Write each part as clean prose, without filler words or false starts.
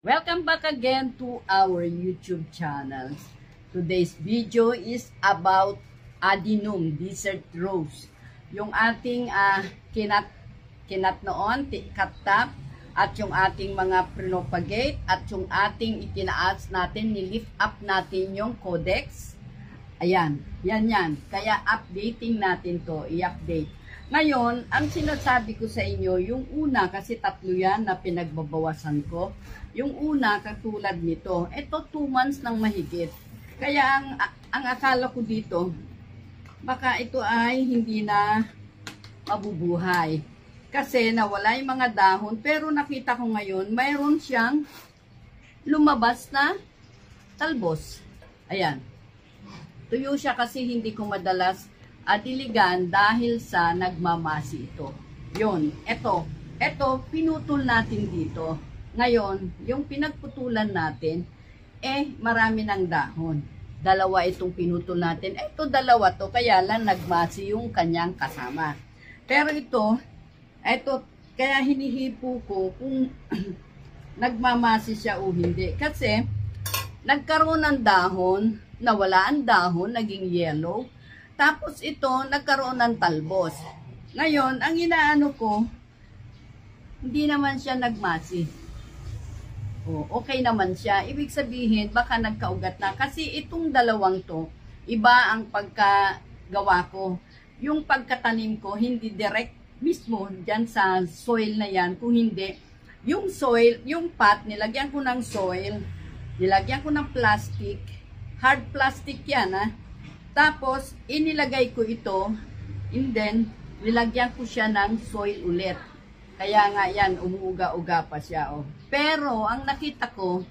Welcome back again to our YouTube channel. Today's video is about Adenum Desert Rose. Yung ating kinat noon, cut-top, at yung ating mga propagate, at yung ating itinaas natin, nilift up natin yung codex. Ayan, yan. Kaya updating natin to, i-update. Ngayon, ang sinasabi ko sa inyo, yung una, kasi tatlo yan na pinagbabawasan ko. Yung una, katulad nito, ito 2 months nang mahigit. Kaya ang akala ko dito, baka ito ay hindi na mabubuhay. Kasi nawala yung mga dahon, pero nakita ko ngayon, mayroon siyang lumabas na talbos. Ayan. Tuyo siya kasi hindi ko madalas diligan dahil sa nagmamasi ito. Yun, ito pinutol natin dito. Ngayon, yung pinagputulan natin, marami ng dahon. Dalawa itong pinutol natin. Ito dalawa to, kaya lang nagmasi yung kanyang kasama. Pero ito, kaya hinihipo ko kung nagmamasi siya o hindi. Kasi, nagkaroon ng dahon, nawala ang dahon, naging yellow. Tapos ito, nagkaroon ng talbos. Ngayon, ang inaano ko, hindi naman siya nagmasi. Okay naman siya. Ibig sabihin, baka nagkaugat na. Kasi itong dalawang to, iba ang pagkagawa ko. Yung pagkatanim ko, hindi direct mismo dyan sa soil na yan. Kung hindi, yung soil, yung pot, nilagyan ko ng soil, nilagyan ko ng plastic, hard plastic yan Tapos, inilagay ko ito, and then, nilagyan ko siya ng soil ulit. Kaya nga yan, umuuga-uga pa siya. Pero, ang nakita ko,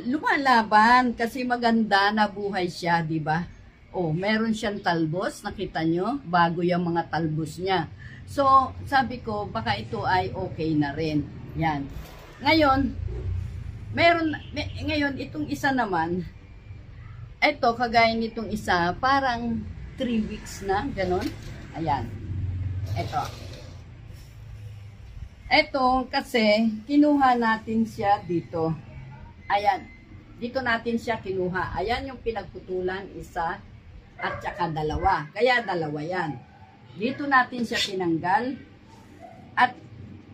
lumalaban kasi maganda na buhay siya, di ba? Meron siyang talbos, nakita nyo, bago yung mga talbos niya. So, sabi ko, baka ito ay okay na rin. Yan. Ngayon, ngayon, itong isa naman, ito, kagaya nitong isa, parang 3 weeks na, ganon. Ayan. Ito, kasi, kinuha natin siya dito. Ayan. Dito natin siya kinuha. Ayan yung pinagputulan, isa, at saka dalawa. Kaya dalawa yan. Dito natin siya tinanggal. At,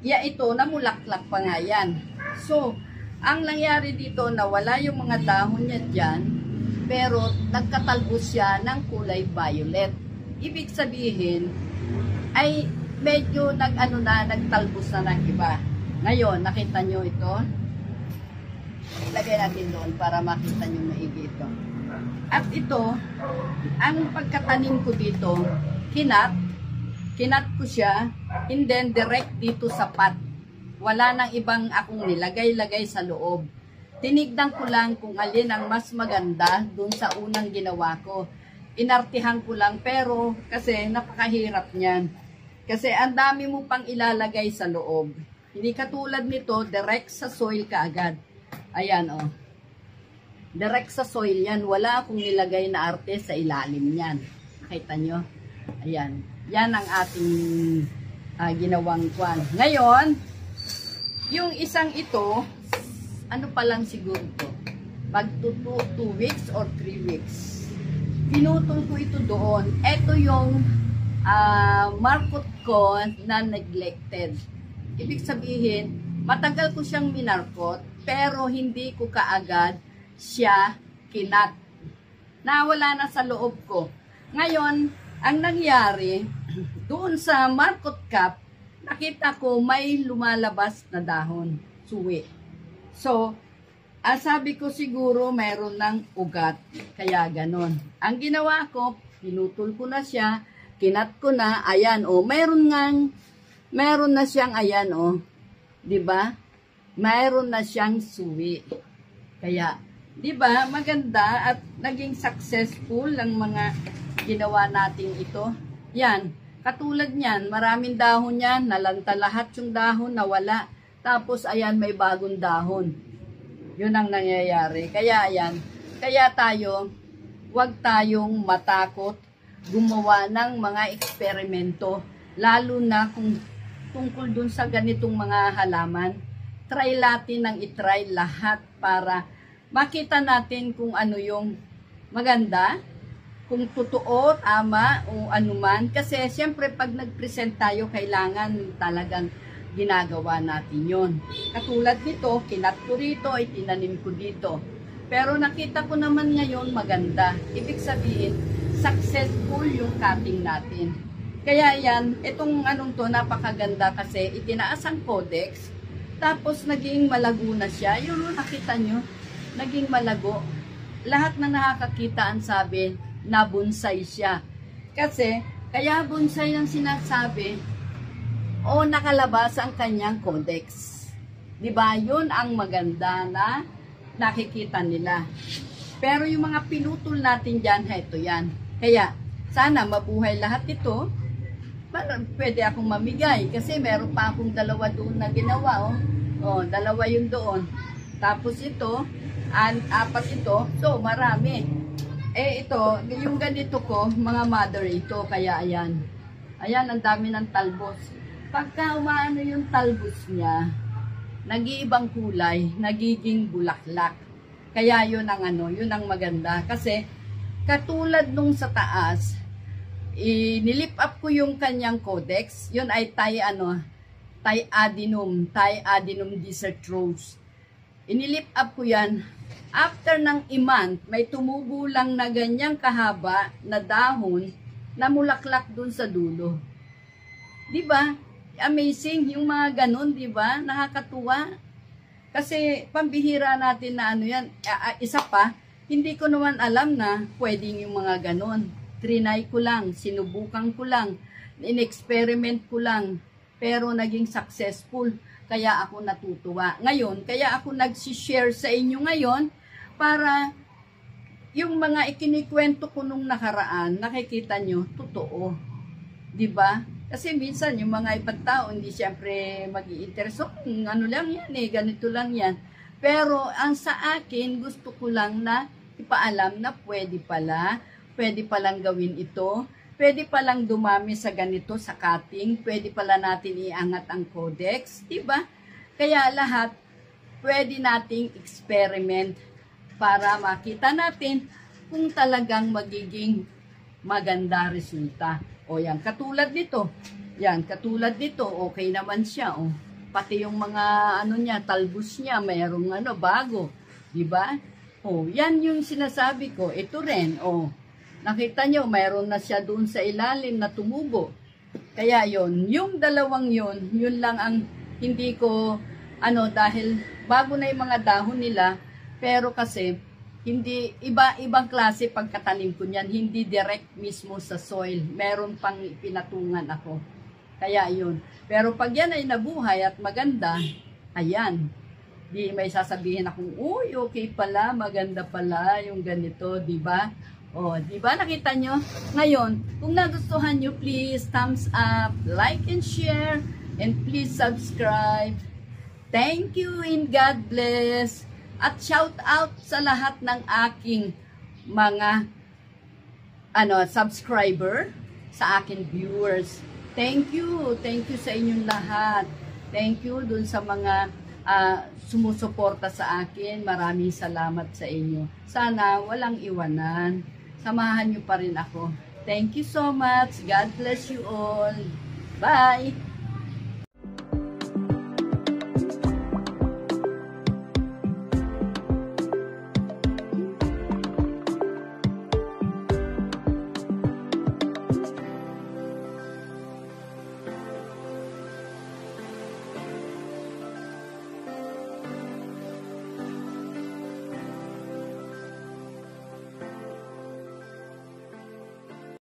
ito, namulaklak pa nga yan. So, ang nangyari dito, nawala yung mga dahon niya dyan, pero nagkatalbos siya ng kulay violet. Ibig sabihin, ay medyo nagtalbos na ng iba. Ngayon, nakita nyo ito? Lagay natin doon para makita nyo maigi ito. At ito, ang pagkatanim ko dito, kinat ko siya, and then direct dito sa pot. Wala nang ibang akong nilagay-lagay sa loob. Tinignan ko lang kung alin ang mas maganda dun sa unang ginawa ko. Inartihan ko lang, pero kasi napakahirap niyan. Kasi ang dami mo pang ilalagay sa loob. Hindi katulad nito, direct sa soil kaagad. Ayan direct sa soil yan. Wala akong nilagay na arte sa ilalim yan. Nakita nyo? Ayan. Yan ang ating ginawang kwan. Ngayon, yung isang ito, ano pa lang siguro to? Mag 2 weeks or 3 weeks. Pinutol ko ito doon. Ito yung markot ko na neglected. Ibig sabihin, matagal ko siyang minarkot, pero hindi ko kaagad siya kinat. Nawala na sa loob ko. Ngayon, ang nangyari, doon sa markot cup, nakita ko may lumalabas na dahon. Suwi. So, sabi ko siguro mayroon ng ugat, kaya ganon. Ang ginawa ko, pinutol ko na siya, kinat ko na, ayan meron na siyang, ayan di ba? Mayroon na siyang suwi. Kaya, di ba, maganda at naging successful ang mga ginawa natin ito. Yan, katulad niyan, maraming dahon yan, nalanta lahat yung dahon, nawala. Tapos, ayan, may bagong dahon. Yun ang nangyayari. Kaya, ayan. Kaya tayo, huwag tayong matakot gumawa ng mga eksperimento. Lalo na kung tungkol dun sa ganitong mga halaman. try natin ng itry lahat para makita natin kung ano yung maganda, kung totoo, tama, o anuman. Kasi siyempre pag nag-present tayo, kailangan talagang ginagawa natin yon. Katulad nito, kinat ko rito, itinanim ko dito. Pero nakita ko naman ngayon maganda. Ibig sabihin, successful yung cutting natin. Kaya yan, itong anong to, napakaganda kasi itinaas ang codex, tapos naging malago na siya. Yun, nakita nyo, naging malago. Lahat na nakakakita ang sabi, na bonsai siya. Kasi, kaya bonsai ang sinasabi, o nakalabas ang kanyang codex. Diba? Yun ang maganda na nakikita nila. Pero yung mga pinutol natin dyan, ito yan. Kaya, sana mabuhay lahat ito. Pwede akong mamigay kasi meron pa akong dalawa doon na ginawa. Dalawa yung doon. Tapos ito, apat ito. So, marami. Ito, yung ganito ko, mga mother ito. Kaya ayan. Ayan, ang dami ng talbos. Pagka umaano yung talbos niya, nag-iibang kulay, nagiging bulaklak. Kaya yun ang yun ang maganda. Kasi, katulad nung sa taas, nilip up ko yung kanyang codex. Yun ay Thai adenum desert rose. Inilip up ko yan. After ng month, may tumubo lang na ganyang kahaba na dahon na mulaklak dun sa dulo. Diba? Amazing yung mga ganun, diba? Nakakatuwa. Kasi pambihira natin na yan. Isa pa, hindi ko naman alam na pwedeng yung mga ganun. Trinay ko lang, sinubukan ko lang, in-experiment ko lang, pero naging successful, kaya ako natutuwa. Ngayon, kaya ako nag-share sa inyo ngayon, para yung mga ikinikwento ko nung nakaraan, nakikita nyo, totoo. Diba? Kasi minsan, yung mga ibang tao, hindi siyempre mag-i-interest. So, ano lang yan ganito lang yan. Pero, ang sa akin, gusto ko lang na ipaalam na pwede palang gawin ito, pwede palang dumami sa ganito, sa cutting, pwede pala natin iangat ang codex, diba? Kaya lahat, pwede nating experiment para makita natin kung talagang magiging maganda resulta. O yan, katulad nito, okay naman siya, pati yung mga niya, talbos niya, mayroong bago, diba? Yan yung sinasabi ko, ito rin, nakita nyo, mayroon na siya doon sa ilalim na tumubo. Kaya yung dalawang yun lang ang hindi ko, dahil bago na yung mga dahon nila, pero kasi, hindi, ibang klase pagkatanim ko niyan, hindi direct mismo sa soil. Meron pang pinatungan ako. Kaya yun. Pero pag yan ay nabuhay at maganda, ayan, di may sasabihin akong, uy, okay pala, maganda pala yung ganito, di ba? Di ba nakita nyo? Ngayon, kung nagustuhan nyo, please thumbs up, like and share, and please subscribe. Thank you and God bless. At shout out sa lahat ng aking mga subscriber, sa aking viewers. Thank you sa inyong lahat. Thank you dun sa mga sumusuporta sa akin. Maraming salamat sa inyo. Sana walang iwanan. Samahan nyo pa rin ako. Thank you so much. God bless you all. Bye!